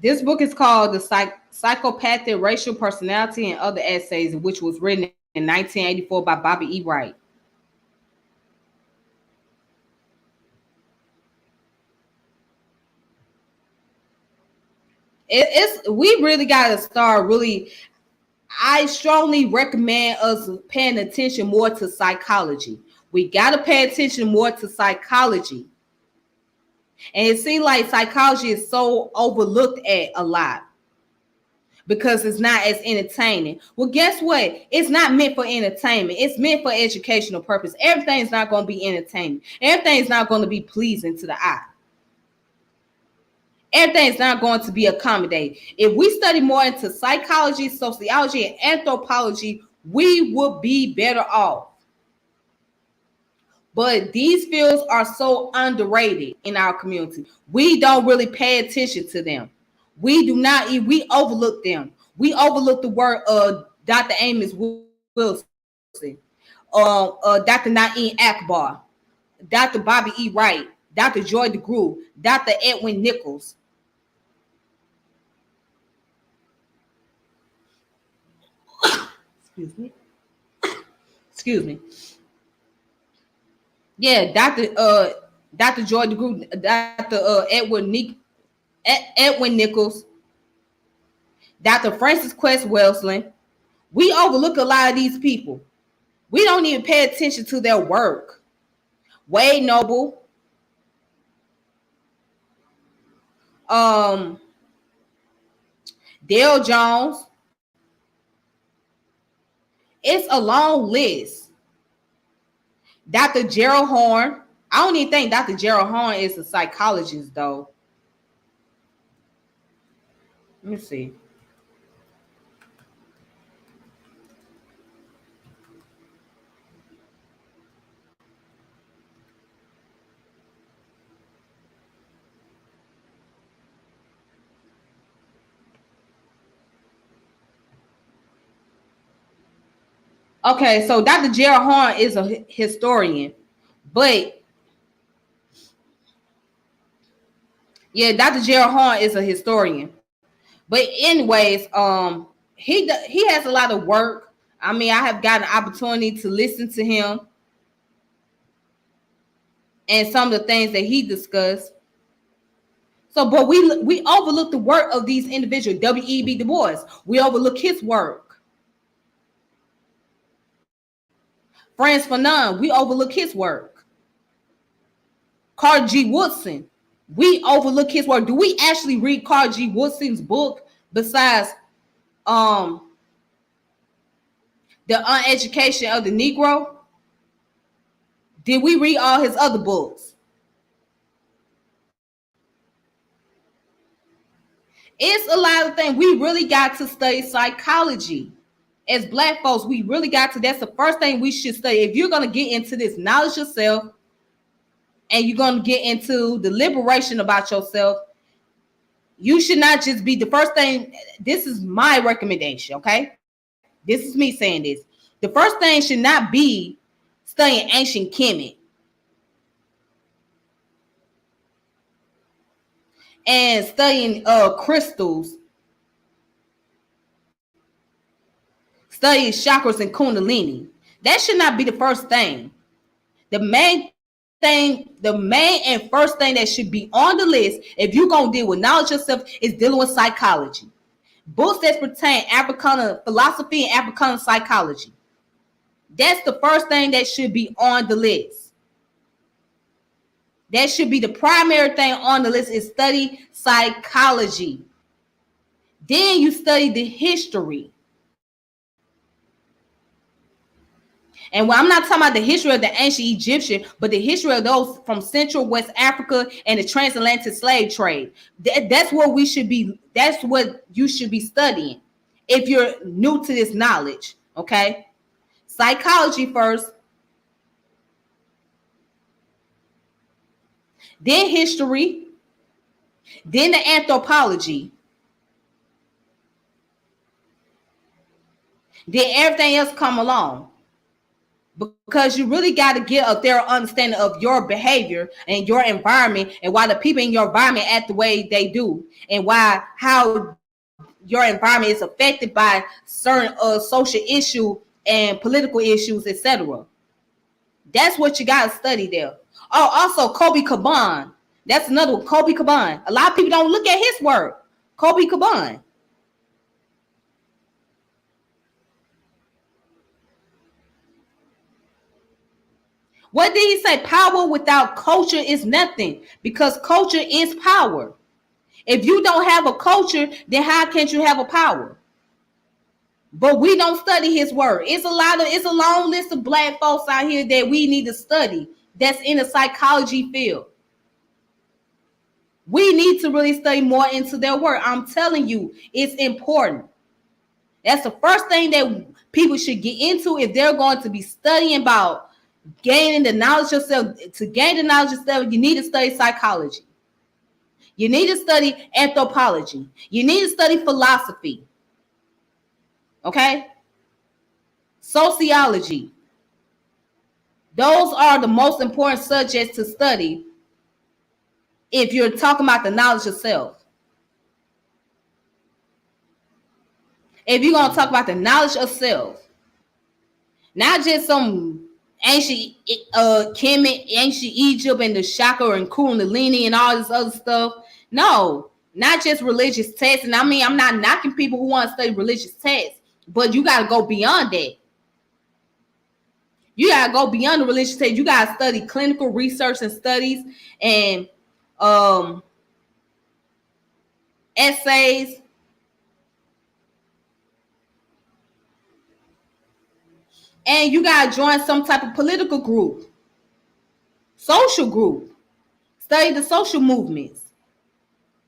S1: This book is called Psychopathic Racial Personality and Other Essays, which was written in 1984 by Bobby E. Wright. It's we really got to start really. I strongly recommend us paying attention more to psychology. We got to pay attention more to psychology. And it seems like psychology is so overlooked at a lot because it's not as entertaining. Well, guess what? It's not meant for entertainment. It's meant for educational purpose. Everything's not going to be entertaining. Everything's not going to be pleasing to the eye. Everything's not going to be accommodated. If we study more into psychology, sociology, and anthropology, we would be better off. But these fields are so underrated in our community. We don't really pay attention to them. We do not. We overlook them. We overlook the work of Dr. Amos Wilson, Dr. Naeem Akbar, Dr. Bobby E. Wright, Dr. Joy DeGruy, Dr. Edwin Nichols. Excuse me. Excuse me. Yeah, Dr. Joy DeGruy, Dr. Edwin Nichols, Dr. Francis Quest Welsling. We overlook a lot of these people. We don't even pay attention to their work. Wade Noble, um, Dale Jones. It's a long list. Dr. Gerald Horn. I don't even think Dr. Gerald Horn is a psychologist, though. Let me see. Okay, so Dr. Gerald Horn is a historian, but yeah, Dr. Gerald Horn is a historian. But anyways, he has a lot of work. I mean, I have gotten an opportunity to listen to him and some of the things that he discussed. So, but we overlook the work of these individuals. W.E.B. Du Bois, we overlook his work. Franz Fanon, we overlook his work. Carter G. Woodson, we overlook his work. Do we actually read Carter G. Woodson's book besides the Uneducation of the Negro? Did we read all his other books? It's a lot of things. We really got to study psychology. As Black folks, we really got to. That's the first thing we should study. If you're going to get into this knowledge yourself and you're going to get into the liberation about yourself, you should not just be the first thing. This is my recommendation, okay? This is me saying this. The first thing should not be studying ancient Kemet and studying crystals, studying chakras and kundalini. That should not be the first thing. The main and first thing that should be on the list, if you're going to deal with knowledge yourself, is dealing with psychology. Books that pertain Africana philosophy and Africana psychology. That's the first thing that should be on the list. That should be the primary thing on the list, is study psychology. Then you study the history. And when I'm not talking about the history of the ancient Egyptian, but the history of those from Central West Africa and the transatlantic slave trade. That's what we should be. That's what you should be studying if you're new to this knowledge. Okay, psychology first, then history, then the anthropology, then everything else come along. Because you really got to get a thorough understanding of your behavior and your environment, and why the people in your environment act the way they do, and how your environment is affected by certain social issue and political issues, etc. That's what you got to study there. Oh, also Kobe Kaban. That's another one. Kobe Kaban. A lot of people don't look at his work. Kobe Kaban. What did he say? Power without culture is nothing, because culture is power. If you don't have a culture, then how can you have a power? But we don't study his word. It's a long list of Black folks out here that we need to study that's in the psychology field. We need to really study more into their work. I'm telling you, it's important. That's the first thing that people should get into if they're going to be studying about Gaining the knowledge yourself. To gain the knowledge yourself, you need to study psychology. You need to study anthropology. You need to study philosophy. Okay? Sociology. Those are the most important subjects to study if you're talking about the knowledge of self. If you're going to talk about the knowledge of self, not just some ancient Kemet, ancient Egypt, and the Shaka and Kundalini and all this other stuff. No, not just religious texts. And I mean, I'm not knocking people who want to study religious texts, but you got to go beyond that. You got to go beyond the religious text. You got to study clinical research and studies and essays. And you got to join some type of political group, social group. Study the social movements.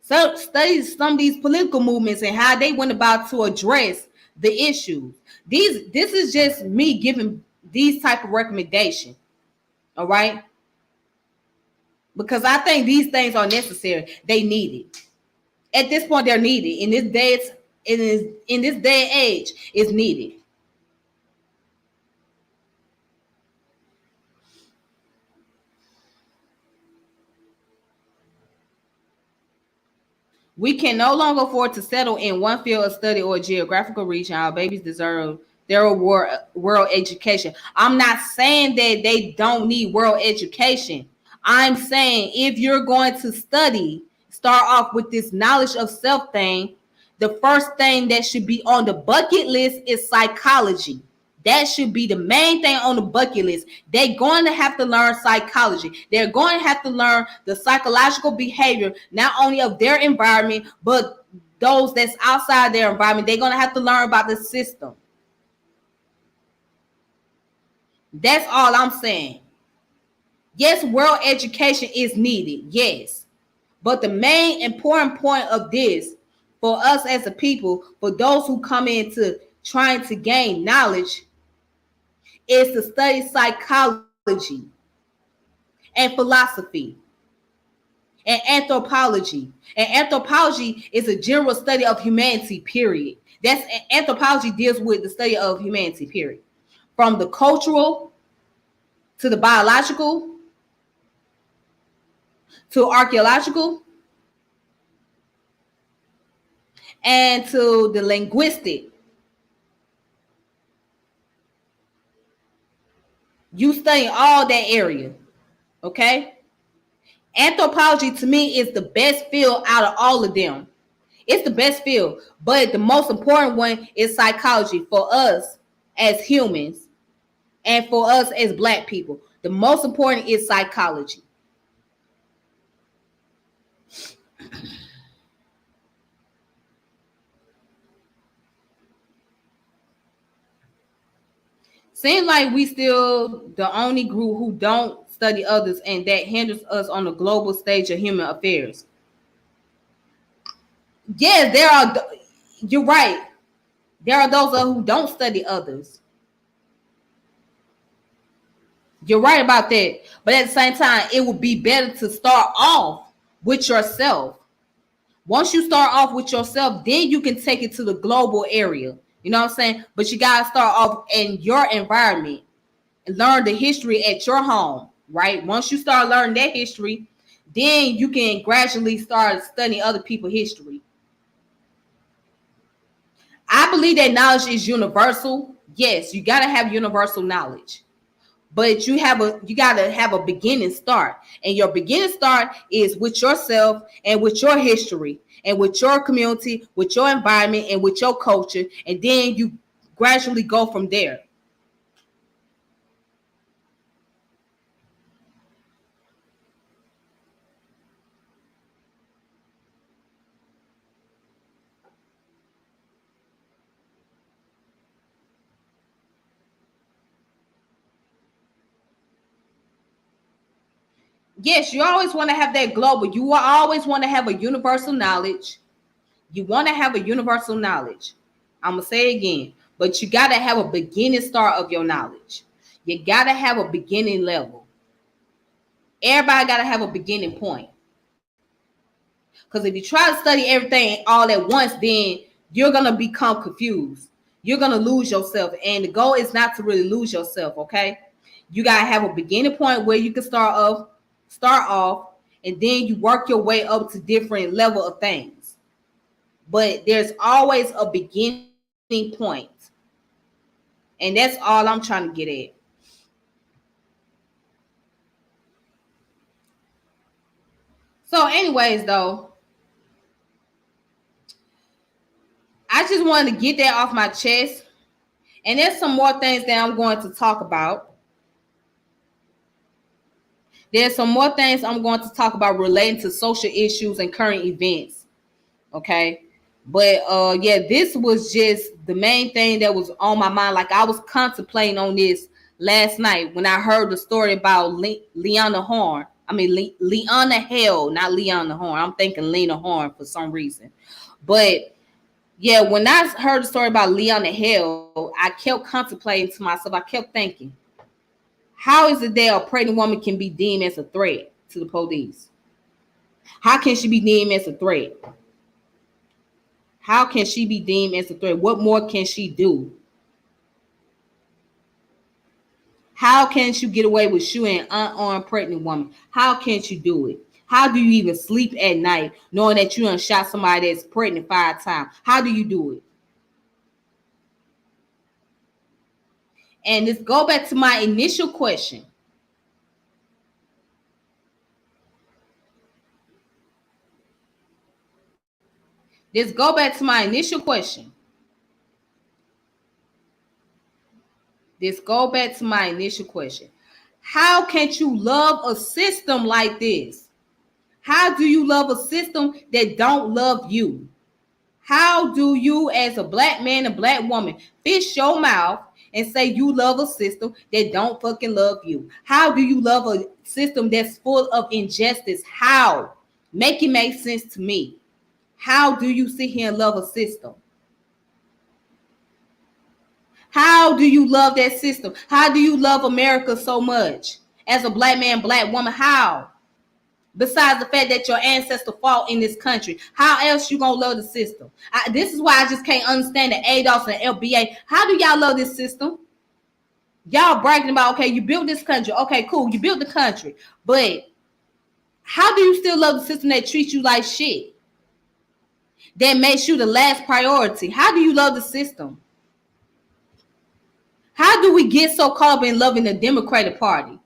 S1: So study some of these political movements and how they went about to address the issues. This is just me giving these type of recommendations. All right? Because I think these things are necessary. They need it. At this point, they're needed. In this day, in this day and age, it's needed. We can no longer afford to settle in one field of study or geographical region. Our babies deserve their world education. I'm not saying that they don't need world education. I'm saying if you're going to study, start off with this knowledge of self thing, the first thing that should be on the bucket list is psychology. That should be the main thing on the bucket list. They're going to have to learn psychology. They're going to have to learn the psychological behavior, not only of their environment, but those that's outside their environment. They're going to have to learn about the system. That's all I'm saying. Yes, world education is needed. Yes. But the main important point of this for us as a people, for those who come into trying to gain knowledge, is to study psychology and philosophy and anthropology. And anthropology is a general study of humanity, period. That's anthropology deals with the study of humanity, period. From the cultural to the biological to archaeological and to the linguistic. You study all that area, okay? Anthropology to me is the best field out of all of them. It's the best field, but the most important one is psychology for us as humans and for us as Black people. The most important is psychology. Seems like we still the only group who don't study others, and that hinders us on the global stage of human affairs. Yes, there are. You're right. There are those who don't study others. You're right about that. But at the same time, it would be better to start off with yourself. Once you start off with yourself, then you can take it to the global area. You know what I'm saying? But you got to start off in your environment and learn the history at your home, right? Once you start learning that history, then you can gradually start studying other people's history. I believe that knowledge is universal. Yes, you got to have universal knowledge. But you got to have a beginning start. And your beginning start is with yourself and with your history and with your community, with your environment and with your culture. And then you gradually go from there. Yes, you always want to have that global. You always want to have a universal knowledge. You want to have a universal knowledge. I'm going to say it again. But you got to have a beginning start of your knowledge. You gotta have a beginning level. Everybody gotta have a beginning point. Because if you try to study everything all at once, then you're gonna become confused. You're gonna lose yourself. And the goal is not to really lose yourself, okay? You gotta have a beginning point where you can start off, and then you work your way up to different level of things. But there's always a beginning point. And that's all I'm trying to get at. So, anyways, though, I just wanted to get that off my chest. And there's some more things that I'm going to talk about. There's some more things I'm going to talk about relating to social issues and current events. Okay. But yeah, this was just the main thing that was on my mind. Like, I was contemplating on this last night when I heard the story about Leonna Horn. I mean, Leonna Hale, not Leonna Horn. I'm thinking Lena Horn for some reason. But yeah, when I heard the story about Leonna Hale, I kept contemplating to myself. I kept thinking, how is it that a pregnant woman can be deemed as a threat to the police? How can she be deemed as a threat? How can she be deemed as a threat? What more can she do? How can you get away with shooting an unarmed pregnant woman? How can you do it? How do you even sleep at night knowing that you done shot somebody that's pregnant 5 times? How do you do it? And let's go back to my initial question. Let's go back to my initial question. Let's go back to my initial question. How can you love a system like this? How do you love a system that don't love you? How do you, as a black man and black woman, fish your mouth and say you love a system that don't fucking love you? How do you love a system that's full of injustice? How? Make it make sense to me. How do you sit here and love a system? How do you love that system? How do you love America so much? As a black man, black woman, how? Besides the fact that your ancestors fought in this country, how else you gonna love the system? This is why I just can't understand the ADOS and LBA. How do y'all love this system? Y'all bragging about, okay, you built this country. Okay, cool, you built the country. But how do you still love the system that treats you like shit? That makes you the last priority. How do you love the system? How do we get so caught up in loving the Democratic Party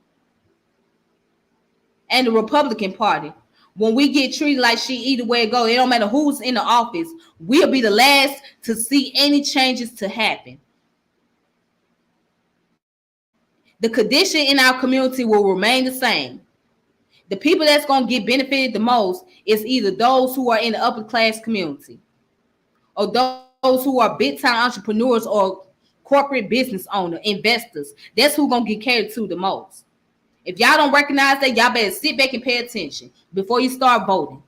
S1: and the Republican Party when we get treated like shit either way it goes? It don't matter who's in the office. We'll be the last to see any changes to happen. The condition in our community will remain the same. The people that's going to get benefited the most is either those who are in the upper class community or those who are big time entrepreneurs or corporate business owner, investors. That's who going to get catered to the most. If y'all don't recognize that, y'all better sit back and pay attention before you start voting.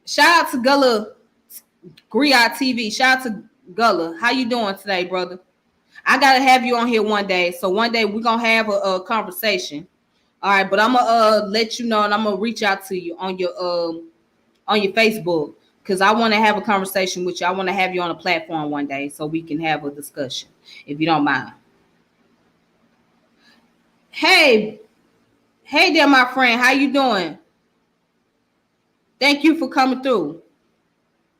S1: Shout out to Gullah Griot TV. Shout out to Gullah. How you doing today, brother? I gotta have you on here one day. So one day we're gonna have a conversation. All right, but I'm gonna let you know, and I'm gonna reach out to you on your Facebook because I want to have a conversation with you. I want to have you on a platform one day so we can have a discussion, if you don't mind. Hey there, my friend. How you doing? Thank you for coming through.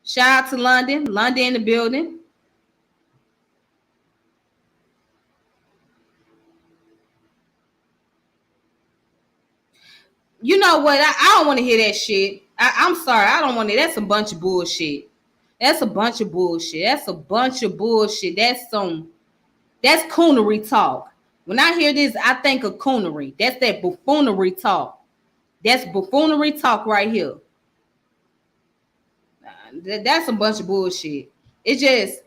S1: Shout out to London. London in the building. You know what? I don't want to hear that shit. I'm sorry. I don't want to. That's a bunch of bullshit. That's a bunch of bullshit. That's a bunch of bullshit. That's coonery talk. When I hear this, I think of coonery. That's that buffoonery talk. That's buffoonery talk right here. That's a bunch of bullshit. It's just,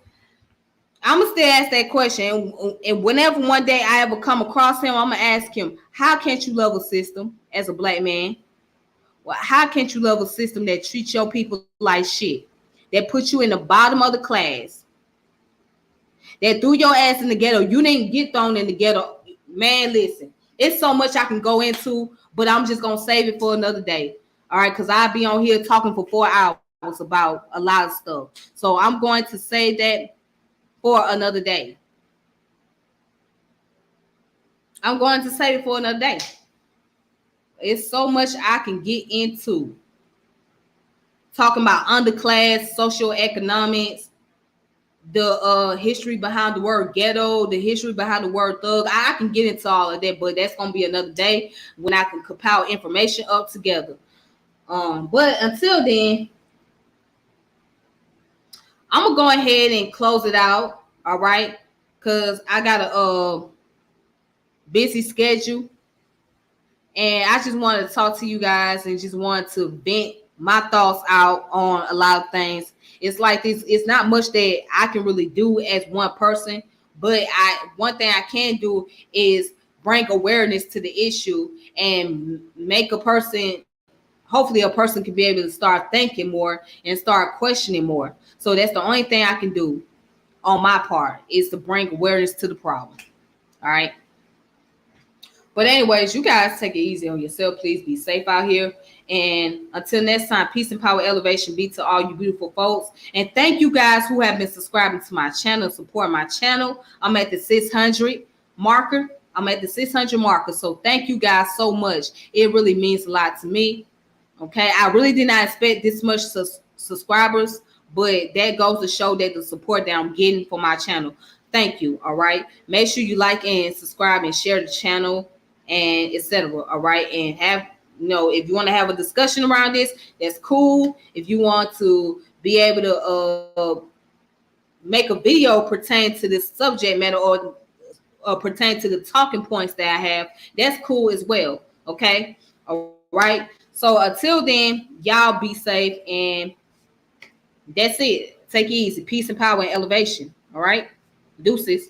S1: I'm gonna still ask that question, and whenever one day I ever come across him, I'm gonna ask him, how can't you love a system as a black man? Well, how can't you love a system that treats your people like shit, that puts you in the bottom of the class, that threw your ass in the ghetto? You didn't get thrown in the ghetto. Man, listen, it's so much I can go into, but I'm just gonna save it for another day. All right, because I'll be on here talking for 4 hours about a lot of stuff. So I'm going to save that for another day. I'm going to save it for another day. It's so much I can get into. Talking about underclass, social economics, the history behind the word ghetto, the history behind the word thug. I can get into all of that, but that's gonna be another day when I can compile information up together. But until then, I'm gonna go ahead and close it out. All right, because I got a busy schedule, and I just wanted to talk to you guys and just wanted to vent my thoughts out on a lot of things. It's like this. It's not much that I can really do as one person, but one thing I can do is bring awareness to the issue and make a person. Hopefully, a person can be able to start thinking more and start questioning more. So that's the only thing I can do on my part, is to bring awareness to the problem. All right. But anyways, you guys take it easy on yourself. Please be safe out here. And until next time, peace and power elevation be to all you beautiful folks. And thank you guys who have been subscribing to my channel, supporting my channel. I'm at the 600 marker. So thank you guys so much. It really means a lot to me. Okay. I really did not expect this much subscribers, but that goes to show that the support that I'm getting for my channel. Thank you. All right. Make sure you like and subscribe and share the channel and etc. All right. And have, if you want to have a discussion around this, that's cool. If you want to be able to make a video pertain to this subject matter or pertain to the talking points that I have, that's cool as well. Okay. All right. So until then, y'all be safe, and that's it. Take it easy. Peace and power and elevation. All right. Deuces.